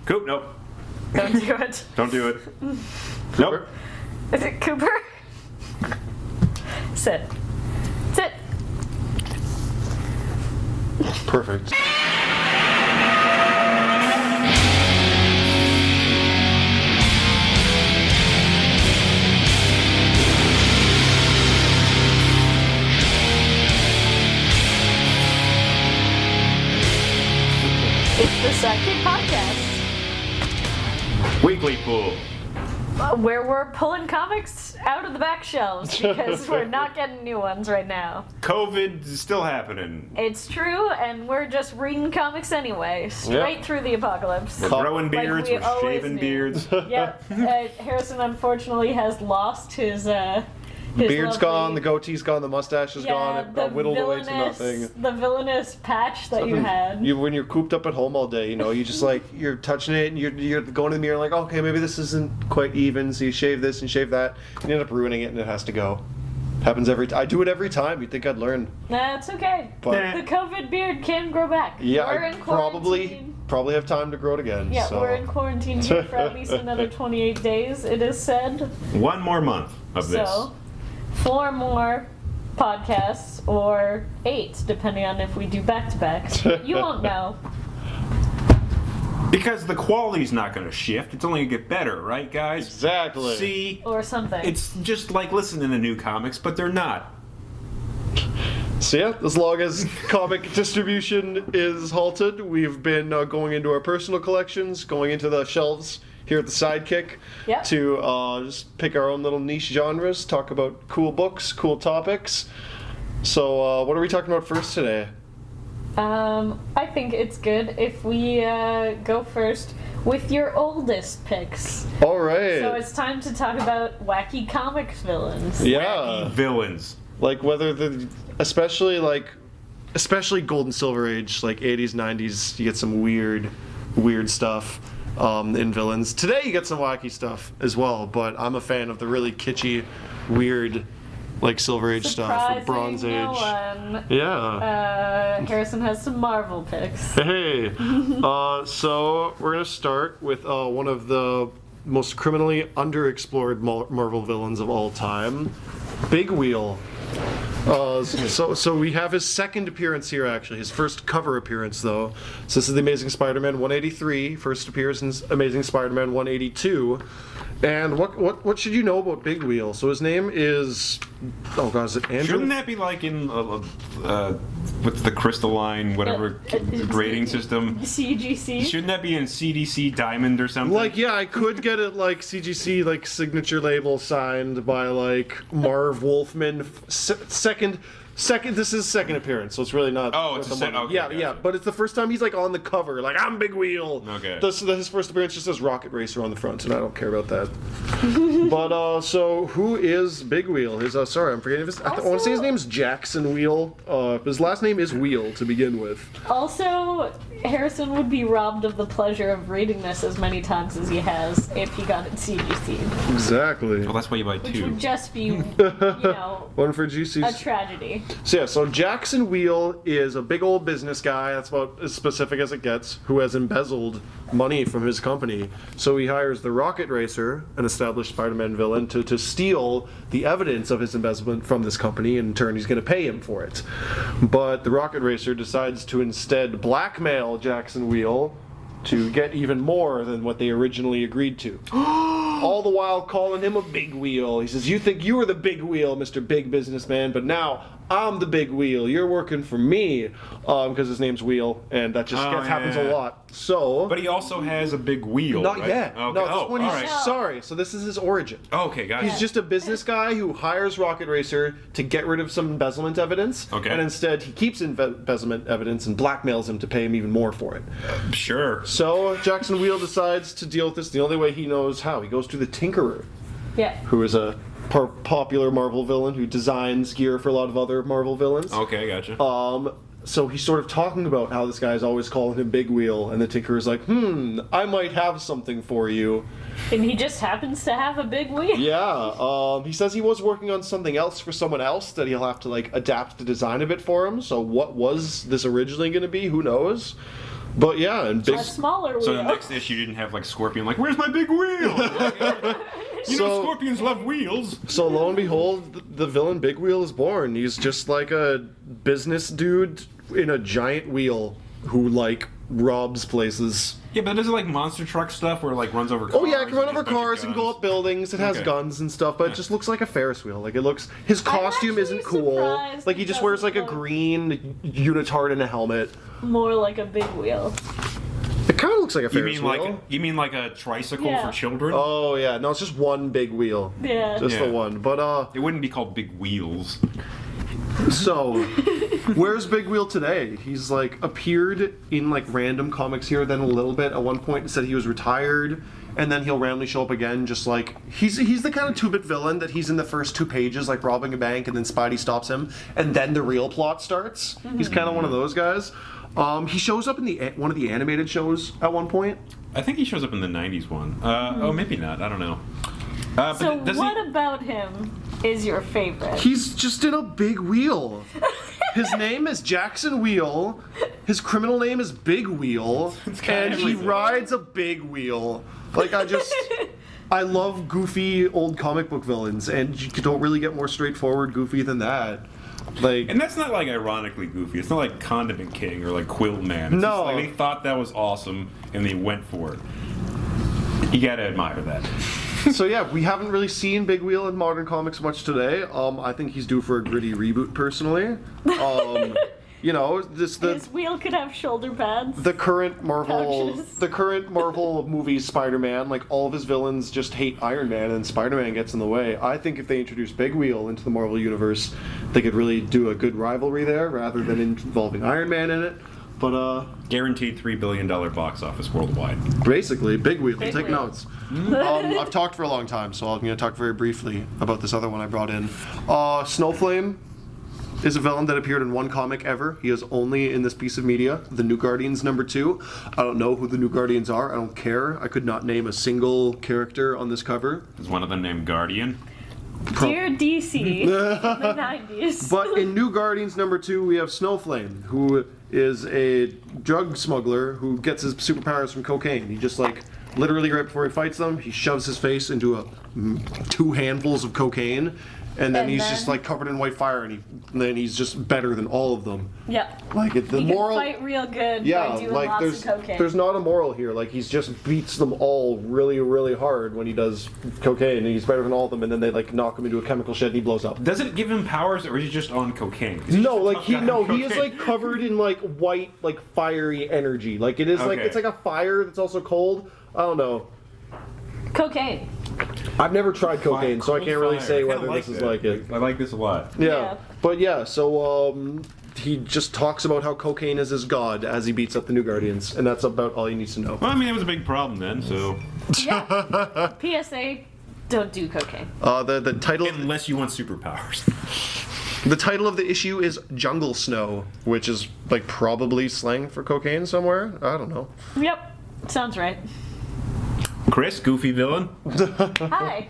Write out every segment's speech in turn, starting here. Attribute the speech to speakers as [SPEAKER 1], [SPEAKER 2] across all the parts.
[SPEAKER 1] Coop, nope.
[SPEAKER 2] Don't do it.
[SPEAKER 1] Don't do it. Nope.
[SPEAKER 2] Is it Cooper? Sit. Sit.
[SPEAKER 3] Perfect.
[SPEAKER 2] It's the Sidekick Podcast,
[SPEAKER 1] Weekly pool.
[SPEAKER 2] where we're pulling comics out of the back shelves because we're not getting new ones right now.
[SPEAKER 1] COVID is still happening.
[SPEAKER 2] It's true, and we're just reading comics anyway, straight through the apocalypse.
[SPEAKER 1] We're growing beards,
[SPEAKER 2] we
[SPEAKER 1] we're
[SPEAKER 2] always
[SPEAKER 1] shaving
[SPEAKER 2] knew.
[SPEAKER 1] beards.
[SPEAKER 2] Yep. Harrison unfortunately has lost his
[SPEAKER 3] Beard's
[SPEAKER 2] lovely-
[SPEAKER 3] gone, the goatee's gone, the mustache is gone. It whittled away to nothing.
[SPEAKER 2] The villainous patch that you had.
[SPEAKER 3] When you're cooped up at home all day, you just like you're touching it and you're going to the mirror like, okay, maybe this isn't quite even. So you shave this and shave that, and you end up ruining it, and it has to go. Happens every time. I do it every time. You'd think I'd learn.
[SPEAKER 2] Nah, it's okay.
[SPEAKER 3] But-
[SPEAKER 2] The COVID beard can grow back.
[SPEAKER 3] Yeah,
[SPEAKER 2] we're
[SPEAKER 3] I
[SPEAKER 2] in quarantine.
[SPEAKER 3] probably have time to grow it again.
[SPEAKER 2] Yeah,
[SPEAKER 3] so.
[SPEAKER 2] we're in quarantine here for at least another 28 days, it is said.
[SPEAKER 1] One more month of this.
[SPEAKER 2] So, 4 more podcasts, or 8, depending on if we do back-to-backs. You won't know.
[SPEAKER 1] Because the quality's not going to shift. It's only going to get better, right, guys?
[SPEAKER 3] Exactly.
[SPEAKER 1] See,
[SPEAKER 2] Or something.
[SPEAKER 1] it's just like listening to new comics, but they're not.
[SPEAKER 3] So yeah, as long as comic distribution is halted, we've been going into our personal collections, going into the shelves here at the Sidekick
[SPEAKER 2] Yep.
[SPEAKER 3] to just pick our own little niche genres, talk about cool books, cool topics. So what are we talking about first today?
[SPEAKER 2] I think it's good if we go first with your oldest picks.
[SPEAKER 3] All right.
[SPEAKER 2] So it's time to talk about wacky comics villains.
[SPEAKER 3] Yeah.
[SPEAKER 1] Villains.
[SPEAKER 3] Like whether especially Gold and Silver Age, like 80s, 90s, you get some weird stuff in villains. Today you get some wacky stuff as well, but I'm a fan of the really kitschy, weird, like Silver Age stuff or Bronze Age.
[SPEAKER 2] One.
[SPEAKER 3] Yeah.
[SPEAKER 2] Harrison has some Marvel picks.
[SPEAKER 3] Hey. So we're gonna start with one of the most criminally underexplored Marvel villains of all time, Big Wheel. So we have his second appearance here, actually. His first cover appearance, though. So this is the Amazing Spider-Man 183. First appears in Amazing Spider-Man 182. And what should you know about Big Wheel? So his name is... Oh, God, is it Andrew?
[SPEAKER 1] Shouldn't that be like in what's the crystalline, whatever grading system?
[SPEAKER 2] CGC?
[SPEAKER 1] Shouldn't that be in CDC Diamond or something?
[SPEAKER 3] Like, yeah, I could get it, like, CGC, like, signature label signed by, like, Marv Wolfman. Second, this is second appearance, so it's really not.
[SPEAKER 1] Oh, it's a second. Okay,
[SPEAKER 3] yeah,
[SPEAKER 1] gotcha.
[SPEAKER 3] yeah, but it's the first time he's like on the cover, like I'm Big Wheel.
[SPEAKER 1] Okay.
[SPEAKER 3] His first appearance just says Rocket Racer on the front, and I don't care about that. But so who is Big Wheel? Sorry, I'm forgetting his. I want to say his name's Jackson Wheel. His last name is Wheel to begin with.
[SPEAKER 2] Also, Harrison would be robbed of the pleasure of reading this as many times as he has if he got it CGC.
[SPEAKER 3] Exactly.
[SPEAKER 1] Well, that's why you buy
[SPEAKER 2] Which
[SPEAKER 1] two.
[SPEAKER 2] would just be,
[SPEAKER 3] One for
[SPEAKER 2] a
[SPEAKER 3] GC's.
[SPEAKER 2] tragedy.
[SPEAKER 3] So Jackson Wheel is a big old business guy, that's about as specific as it gets, who has embezzled money from his company. So he hires the Rocket Racer, an established Spider-Man villain, to steal the evidence of his embezzlement from this company, and in turn he's going to pay him for it. But the Rocket Racer decides to instead blackmail Jackson Wheel to get even more than what they originally agreed to. All the while calling him a big wheel. He says, you think you were the big wheel, Mr. Big Businessman, but now I'm the big wheel. You're working for me. Because his name's Wheel, and that just happens a lot. So...
[SPEAKER 1] But he also has a big wheel,
[SPEAKER 3] Not
[SPEAKER 1] right?
[SPEAKER 3] yet.
[SPEAKER 1] Okay.
[SPEAKER 3] No, this one
[SPEAKER 1] all
[SPEAKER 3] he's
[SPEAKER 1] right.
[SPEAKER 3] sorry. So this is his origin.
[SPEAKER 1] Okay, got
[SPEAKER 3] He's
[SPEAKER 1] it.
[SPEAKER 3] just a business guy who hires Rocket Racer to get rid of some embezzlement evidence.
[SPEAKER 1] Okay.
[SPEAKER 3] And instead he keeps embezzlement evidence and blackmails him to pay him even more for it.
[SPEAKER 1] Sure.
[SPEAKER 3] So Jackson Wheel decides to deal with this the only way he knows how. He goes to the Tinkerer,
[SPEAKER 2] Yeah.
[SPEAKER 3] who is a popular Marvel villain who designs gear for a lot of other Marvel villains.
[SPEAKER 1] Okay, gotcha.
[SPEAKER 3] So he's sort of talking about how this guy's always calling him Big Wheel, and the Tinkerer's like, I might have something for you.
[SPEAKER 2] And he just happens to have a big wheel.
[SPEAKER 3] Yeah, he says he was working on something else for someone else that he'll have to, like, adapt the design of it for him. So what was this originally going to be? Who knows? But yeah, and big.
[SPEAKER 2] A smaller wheel.
[SPEAKER 1] So the next issue didn't have like Scorpion like, where's my big wheel? You know Scorpions love wheels.
[SPEAKER 3] So lo and behold, the villain Big Wheel is born. He's just like a business dude in a giant wheel who like robs places.
[SPEAKER 1] Yeah, but is it like monster truck stuff where it like runs over cars?
[SPEAKER 3] Oh yeah, it can run over
[SPEAKER 1] and a bunch of
[SPEAKER 3] cars and go
[SPEAKER 1] guns?
[SPEAKER 3] up buildings. It has
[SPEAKER 1] Okay.
[SPEAKER 3] guns and stuff, but it just looks like a Ferris wheel. Like it looks, his costume
[SPEAKER 2] actually
[SPEAKER 3] isn't cool.
[SPEAKER 2] surprised
[SPEAKER 3] Like he
[SPEAKER 2] it
[SPEAKER 3] just wears like a
[SPEAKER 2] doesn't look-
[SPEAKER 3] green unitard and a helmet.
[SPEAKER 2] More like a big wheel.
[SPEAKER 3] It kind of looks like a
[SPEAKER 1] You
[SPEAKER 3] Ferris
[SPEAKER 1] mean
[SPEAKER 3] wheel.
[SPEAKER 1] you mean like a tricycle
[SPEAKER 2] Yeah.
[SPEAKER 1] for children?
[SPEAKER 3] Oh yeah, no, it's just one big wheel.
[SPEAKER 2] Yeah.
[SPEAKER 3] Just
[SPEAKER 1] Yeah.
[SPEAKER 3] the one. But
[SPEAKER 1] It wouldn't be called Big Wheels.
[SPEAKER 3] so where's Big Wheel today? He's like appeared in like random comics here, then a little bit. At one point said he was retired, and then he'll randomly show up again. Just like he's the kind of 2-bit villain that he's in the first 2 pages, like robbing a bank, and then Spidey stops him, and then the real plot starts. He's kind of one of those guys. He shows up in one of the animated shows at one point.
[SPEAKER 1] I think he shows up in the 90s one. Oh, maybe not. I don't know. But
[SPEAKER 2] So
[SPEAKER 1] does
[SPEAKER 2] what about him is your favorite?
[SPEAKER 3] He's just in a big wheel. His name is Jackson Wheel. His criminal name is Big Wheel,
[SPEAKER 1] kinda
[SPEAKER 3] and he
[SPEAKER 1] everything.
[SPEAKER 3] rides a big wheel. Like I love goofy old comic book villains, and you don't really get more straightforward goofy than that. Like
[SPEAKER 1] And that's not like ironically goofy. It's not like Condiment King or like Quilt Man. It's
[SPEAKER 3] No.
[SPEAKER 1] just like they thought that was awesome and they went for it. You gotta admire that.
[SPEAKER 3] so yeah, we haven't really seen Big Wheel in modern comics much today. I think he's due for a gritty reboot personally. You know,
[SPEAKER 2] His wheel could have shoulder pads.
[SPEAKER 3] the current Marvel
[SPEAKER 2] Pouches.
[SPEAKER 3] movies Spider-Man, like all of his villains just hate Iron Man and Spider-Man gets in the way. I think if they introduce Big Wheel into the Marvel universe, they could really do a good rivalry there rather than involving Iron Man in it. But
[SPEAKER 1] Guaranteed $3 billion box office worldwide.
[SPEAKER 3] basically, Big Wheel.
[SPEAKER 2] Big
[SPEAKER 3] Take
[SPEAKER 2] Wheel.
[SPEAKER 3] notes. I've talked for a long time, so I'm going to talk very briefly about this other one I brought in. Snowflame is a villain that appeared in one comic ever. He is only in this piece of media, The New Guardians #2. I don't know who the New Guardians are. I don't care. I could not name a single character on this cover.
[SPEAKER 1] Is one of them named Guardian?
[SPEAKER 2] Dear DC, in the 90s.
[SPEAKER 3] But in New Guardians #2, we have Snowflame, who is a drug smuggler who gets his superpowers from cocaine. He just like literally right before he fights them, he shoves his face into 2 handfuls of cocaine, and then
[SPEAKER 2] And
[SPEAKER 3] he's
[SPEAKER 2] then-
[SPEAKER 3] just like covered in white fire, and then he's just better than all of them.
[SPEAKER 2] Yep.
[SPEAKER 3] Like the
[SPEAKER 2] He
[SPEAKER 3] moral.
[SPEAKER 2] can fight real good
[SPEAKER 3] Yeah,
[SPEAKER 2] by doing
[SPEAKER 3] like
[SPEAKER 2] lots of cocaine.
[SPEAKER 3] there's not a moral here. Like he's just beats them all really, really hard when he does cocaine, and he's better than all of them. And then they like knock him into a chemical shed, and he blows up.
[SPEAKER 1] Does it give him powers or is he just on cocaine? 'Cause he's
[SPEAKER 3] No,
[SPEAKER 1] just a
[SPEAKER 3] like
[SPEAKER 1] tough guy on
[SPEAKER 3] he is
[SPEAKER 1] cocaine.
[SPEAKER 3] like covered in like white, like fiery energy. Like it is like
[SPEAKER 1] Okay.
[SPEAKER 3] it's like a fire that's also cold. I don't know.
[SPEAKER 2] Cocaine.
[SPEAKER 3] I've never tried cocaine, so I
[SPEAKER 1] Cold
[SPEAKER 3] can't really
[SPEAKER 1] fire.
[SPEAKER 3] say
[SPEAKER 1] I kinda
[SPEAKER 3] whether this is
[SPEAKER 1] that.
[SPEAKER 3] like it.
[SPEAKER 1] I like this a lot.
[SPEAKER 3] Yeah.
[SPEAKER 2] Yeah.
[SPEAKER 3] But yeah, so he just talks about how cocaine is his god as he beats up the New Guardians, and that's about all he needs to know.
[SPEAKER 1] Well, I mean, it was a big problem then, so...
[SPEAKER 2] Yeah. PSA, don't do cocaine.
[SPEAKER 3] The title
[SPEAKER 1] Unless you want superpowers.
[SPEAKER 3] the title of the issue is Jungle Snow, which is like probably slang for cocaine somewhere. I don't know.
[SPEAKER 2] Yep. Sounds right.
[SPEAKER 1] Chris, goofy villain.
[SPEAKER 2] Hi.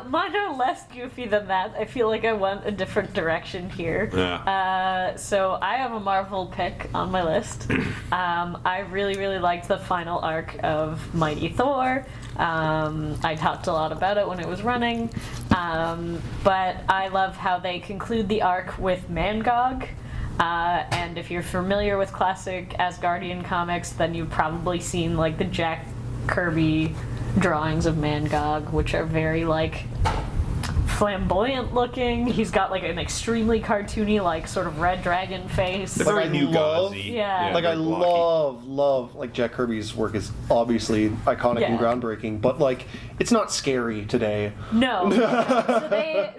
[SPEAKER 2] Mine are less goofy than that. I feel like I went a different direction here.
[SPEAKER 1] Yeah.
[SPEAKER 2] So I have a Marvel pick on my list. I really, really liked the final arc of Mighty Thor. I talked a lot about it when it was running. But I love how they conclude the arc with Mangog. And if you're familiar with classic Asgardian comics, then you've probably seen like the Jack Kirby drawings of Mangog, which are very like flamboyant looking. He's got like an extremely cartoony, like sort of red dragon face.
[SPEAKER 1] They're
[SPEAKER 3] Like,
[SPEAKER 1] very
[SPEAKER 3] I
[SPEAKER 1] new
[SPEAKER 3] love-
[SPEAKER 1] gauzy.
[SPEAKER 2] Yeah.
[SPEAKER 3] Like I
[SPEAKER 1] very blocky.
[SPEAKER 3] love like Jack Kirby's work is obviously iconic and
[SPEAKER 2] Yeah.
[SPEAKER 3] groundbreaking, but like it's not scary today.
[SPEAKER 2] No.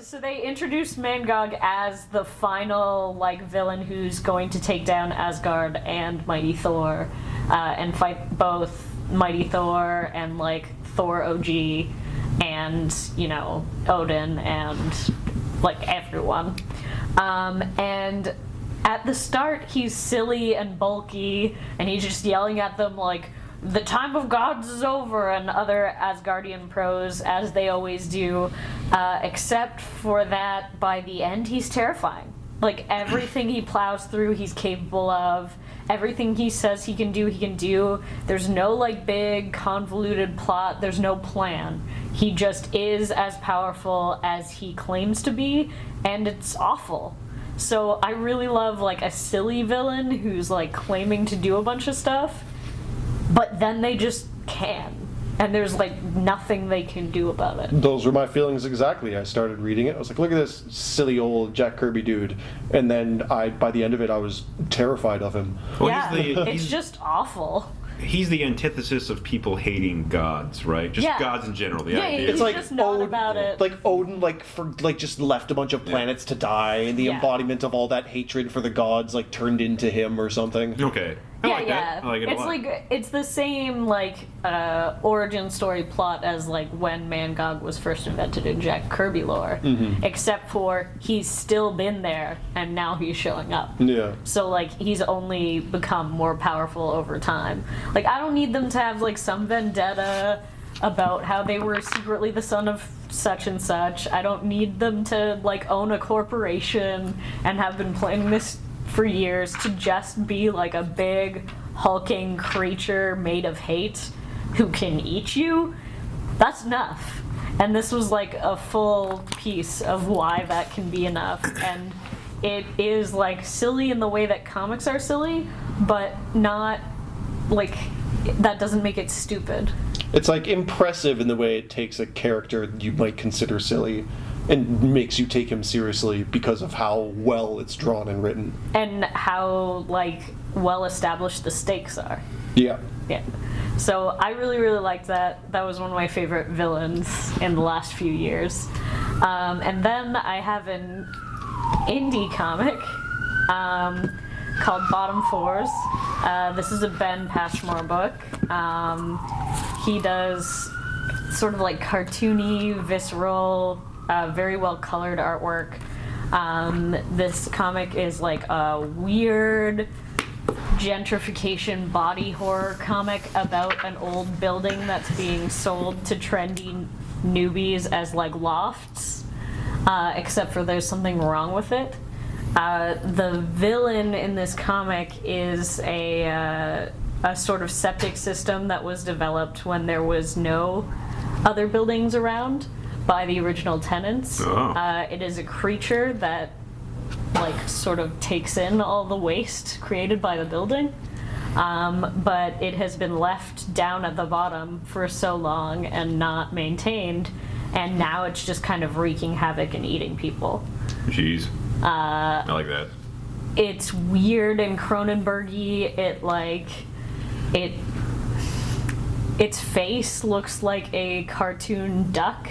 [SPEAKER 2] so they introduced Mangog as the final like villain who's going to take down Asgard and Mighty Thor, and fight both Mighty Thor and like Thor OG and, you know, Odin and like everyone. And at the start he's silly and bulky and he's just yelling at them like the time of gods is over and other Asgardian prose as they always do, except for that by the end he's terrifying. Like everything he plows through he's capable of, everything he says he can do. There's no like big convoluted plot. There's no plan. He just is as powerful as he claims to be, and it's awful. So I really love like a silly villain who's like claiming to do a bunch of stuff, but then they just can. And there's like nothing they can do about it.
[SPEAKER 3] Those were my feelings exactly. I started reading it. I was like, look at this silly old Jack Kirby dude. And then by the end of it, I was terrified of him.
[SPEAKER 1] Well,
[SPEAKER 2] Yeah, it's just awful.
[SPEAKER 1] He's the antithesis of people hating gods, right? Just
[SPEAKER 2] Yeah.
[SPEAKER 1] gods in general. The
[SPEAKER 2] Yeah,
[SPEAKER 1] idea.
[SPEAKER 2] it's like just not about it.
[SPEAKER 3] Like Odin, just left a bunch of planets to die, and the
[SPEAKER 2] Yeah.
[SPEAKER 3] embodiment of all that hatred for the gods like turned into him or something.
[SPEAKER 1] Okay. I like that. I like it a
[SPEAKER 2] It's
[SPEAKER 1] lot.
[SPEAKER 2] like it's the same like origin story plot as like when Mangog was first invented in Jack Kirby lore, except for he's still been there and now he's showing up.
[SPEAKER 3] Yeah.
[SPEAKER 2] So like he's only become more powerful over time. Like I don't need them to have like some vendetta about how they were secretly the son of such and such. I don't need them to like own a corporation and have been planning this for years to just be like a big hulking creature made of hate who can eat you. That's enough. And this was like a full piece of why that can be enough. And it is like silly in the way that comics are silly, but not like that doesn't make it stupid.
[SPEAKER 3] It's like impressive in the way it takes a character you might consider silly and makes you take him seriously because of how well it's drawn and written.
[SPEAKER 2] And how like well established the stakes are.
[SPEAKER 3] Yeah.
[SPEAKER 2] Yeah. So I really, really liked that. That was one of my favorite villains in the last few years. And then I have an indie comic called Bottom Fours. This is a Ben Patchmore book. He does sort of like cartoony, visceral, very well colored artwork. This comic is like a weird gentrification body horror comic about an old building that's being sold to trendy newbies as like lofts, except for there's something wrong with it. The villain in this comic is a sort of septic system that was developed when there was no other buildings around by the original tenants.
[SPEAKER 1] Oh.
[SPEAKER 2] It is a creature that like sort of takes in all the waste created by the building, but it has been left down at the bottom for so long and not maintained, and now it's just kind of wreaking havoc and eating people.
[SPEAKER 1] Jeez. I like that.
[SPEAKER 2] It's weird and Cronenberg-y. Its face looks like a cartoon duck,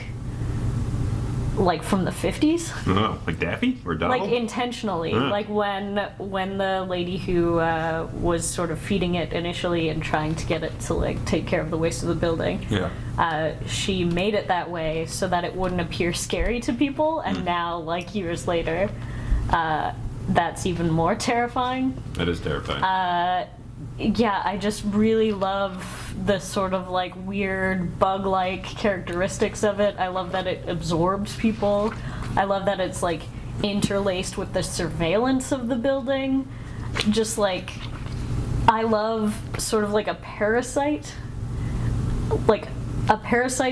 [SPEAKER 2] like from the 50s.
[SPEAKER 1] Oh, like Daffy or Donald?
[SPEAKER 2] Like intentionally, like when the lady who was sort of feeding it initially and trying to get it to like take care of the waste of the building, she made it that way so that it wouldn't appear scary to people. And now, like years later, that's even more terrifying.
[SPEAKER 1] That is terrifying.
[SPEAKER 2] Yeah, I just really love the sort of like weird bug-like characteristics of it. I love that it absorbs people. I love that it's like interlaced with the surveillance of the building. Just like, I love sort of like a parasite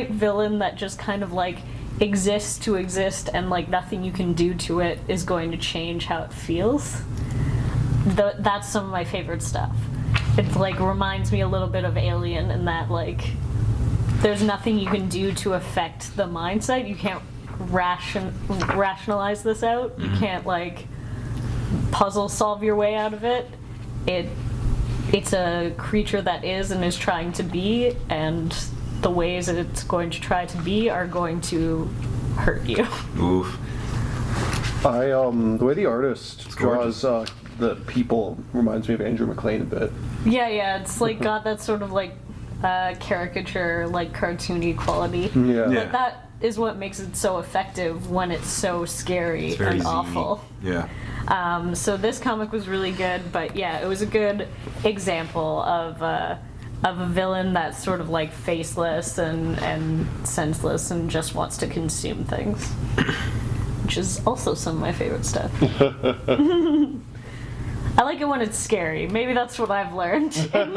[SPEAKER 2] villain that just kind of like exists to exist, and like nothing you can do to it is going to change how it feels. That's some of my favorite stuff. It like reminds me a little bit of Alien in that like there's nothing you can do to affect the mindset. You can't rationalize this out. You can't like puzzle solve your way out of it. It's a creature that is and is trying to be, and the ways that it's going to try to be are going to hurt you.
[SPEAKER 1] Oof.
[SPEAKER 3] The way the artist draws the people reminds me of Andrew McLean a bit.
[SPEAKER 2] Yeah, it's like got that sort of like caricature, like cartoony quality.
[SPEAKER 3] Yeah.
[SPEAKER 2] But that is what makes it so effective when it's so scary
[SPEAKER 1] It's very
[SPEAKER 2] and
[SPEAKER 1] zany.
[SPEAKER 2] awful.
[SPEAKER 1] Yeah.
[SPEAKER 2] So this comic was really good, but yeah, it was a good example of a villain that's sort of like faceless and senseless and just wants to consume things. Which is also some of my favorite stuff. I like it when it's scary. Maybe that's what I've learned in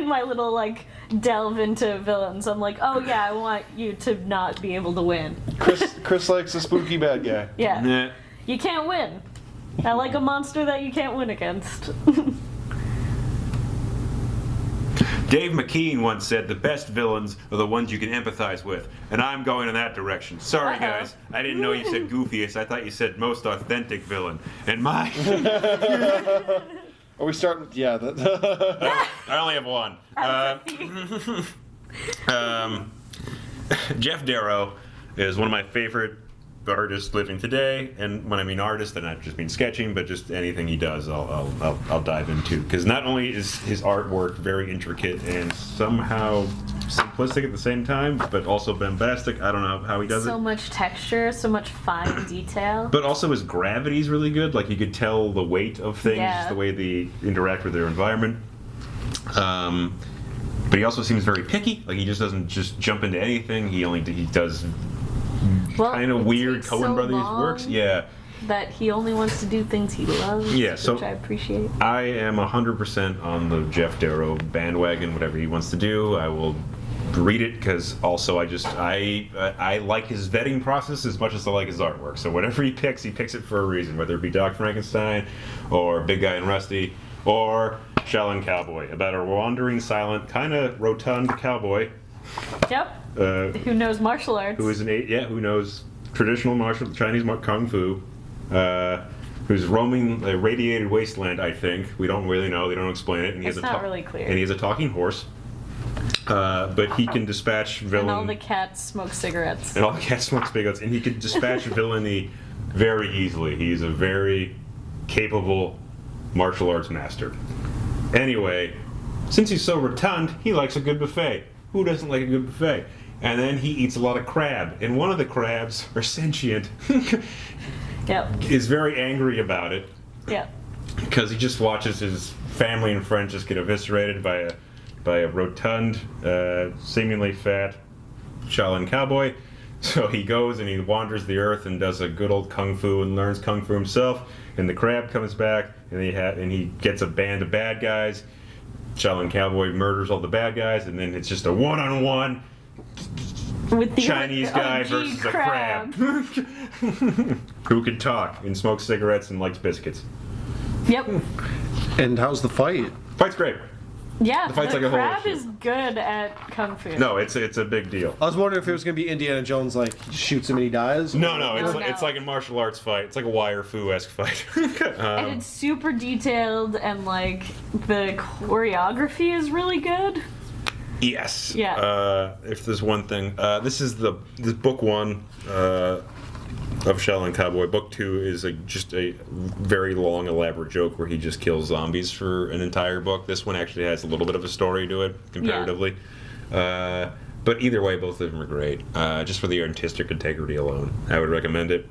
[SPEAKER 2] my little like delve into villains. I'm like, oh yeah, I want you to not be able to win.
[SPEAKER 3] Chris likes a spooky bad guy.
[SPEAKER 2] Yeah.
[SPEAKER 1] Nah.
[SPEAKER 2] You can't win. I like a monster that you can't win against.
[SPEAKER 1] Dave McKean once said the best villains are the ones you can empathize with, and I'm going in that direction. Sorry, guys. I didn't know you said goofiest. I thought you said most authentic villain. And my...
[SPEAKER 3] Are we starting with... Yeah.
[SPEAKER 1] I only have one. Jeff Darrow is one of my favorite artists living today, and when I mean artist, then I just mean sketching, but just anything he does, I'll dive into. Because not only is his artwork very intricate and somehow simplistic at the same time, but also bombastic. I don't know how he does it.
[SPEAKER 2] So much texture, so much fine detail.
[SPEAKER 1] But also his gravity is really good. Like you could tell the weight of things,
[SPEAKER 2] Yeah.
[SPEAKER 1] the way they interact with their environment. But he also seems very picky. Like he just doesn't just jump into anything. He does kind of
[SPEAKER 2] it
[SPEAKER 1] weird
[SPEAKER 2] takes
[SPEAKER 1] Coen
[SPEAKER 2] so
[SPEAKER 1] Brothers
[SPEAKER 2] long
[SPEAKER 1] works. Yeah.
[SPEAKER 2] That he only wants to do things he loves,
[SPEAKER 1] Yeah, so
[SPEAKER 2] which I appreciate.
[SPEAKER 1] I am 100% on the Jeff Darrow bandwagon. Whatever he wants to do, I will read it, because also I like his vetting process as much as I like his artwork. So whatever he picks it for a reason, whether it be Doc Frankenstein or Big Guy and Rusty or Shaolin Cowboy, about a wandering, silent, kind of rotund cowboy.
[SPEAKER 2] Yep.
[SPEAKER 1] Who
[SPEAKER 2] knows martial arts?
[SPEAKER 1] Who knows traditional Chinese kung fu, who's roaming a radiated wasteland. I think we don't really know. They don't explain it. And
[SPEAKER 2] It's not really clear.
[SPEAKER 1] And he has a talking horse, but he can dispatch villain.
[SPEAKER 2] And all the cats smoke cigarettes.
[SPEAKER 1] And all the cats smoke cigarettes, and he can dispatch villainy very easily. He's a very capable martial arts master. Anyway, since he's so rotund, he likes a good buffet. Who doesn't like a good buffet? And then he eats a lot of crab, and one of the crabs are sentient.
[SPEAKER 2] Yep.
[SPEAKER 1] Is very angry about it.
[SPEAKER 2] Yep.
[SPEAKER 1] Because he just watches his family and friends just get eviscerated by a rotund, seemingly fat Shaolin cowboy. So he goes and he wanders the earth and does a good old kung fu and learns kung fu himself. And the crab comes back and he gets a band of bad guys. Shaolin cowboy murders all the bad guys, and then it's just a one-on-one
[SPEAKER 2] With the
[SPEAKER 1] Chinese guy
[SPEAKER 2] OG
[SPEAKER 1] versus a crab. Who can talk and smoke cigarettes and likes biscuits.
[SPEAKER 2] Yep.
[SPEAKER 3] And how's the fight?
[SPEAKER 1] Fight's great.
[SPEAKER 2] Yeah,
[SPEAKER 1] The fight's
[SPEAKER 2] the
[SPEAKER 1] like a whole
[SPEAKER 2] crab
[SPEAKER 1] issue.
[SPEAKER 2] is good at kung fu.
[SPEAKER 1] No, it's a big deal.
[SPEAKER 3] I was wondering if it was going to be Indiana Jones, like, he shoots him and he dies.
[SPEAKER 1] No,
[SPEAKER 2] No,
[SPEAKER 1] it's like a martial arts fight. It's like a wire fu-esque fight.
[SPEAKER 2] And it's super detailed, and like the choreography is really good.
[SPEAKER 1] Yes.
[SPEAKER 2] Yeah.
[SPEAKER 1] If there's one thing, this is book one of Shaolin Cowboy. Book two is just a very long, elaborate joke where he just kills zombies for an entire book. This one actually has a little bit of a story to it, comparatively. But either way, both of them are great. Just for the artistic integrity alone, I would recommend it.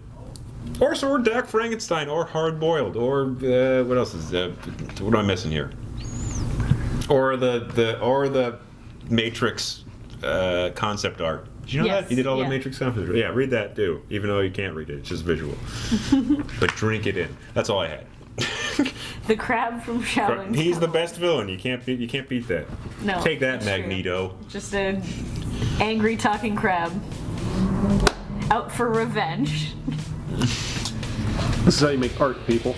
[SPEAKER 1] Or Doc Frankenstein, or Hard Boiled, or what else is? What am I missing here? Or the Matrix concept art. Did you know
[SPEAKER 2] Yes,
[SPEAKER 1] that? He did all
[SPEAKER 2] yeah.
[SPEAKER 1] the Matrix concept art. Yeah, read that too, even though you can't read it. It's just visual. But drink it in. That's all I had.
[SPEAKER 2] The crab from Shaolin.
[SPEAKER 1] He's the
[SPEAKER 2] Cowboy.
[SPEAKER 1] best villain. You can't beat that.
[SPEAKER 2] No.
[SPEAKER 1] Take that,
[SPEAKER 2] it's true.
[SPEAKER 1] Magneto.
[SPEAKER 2] Just an angry talking crab. Out for revenge.
[SPEAKER 3] This is how you make art, people.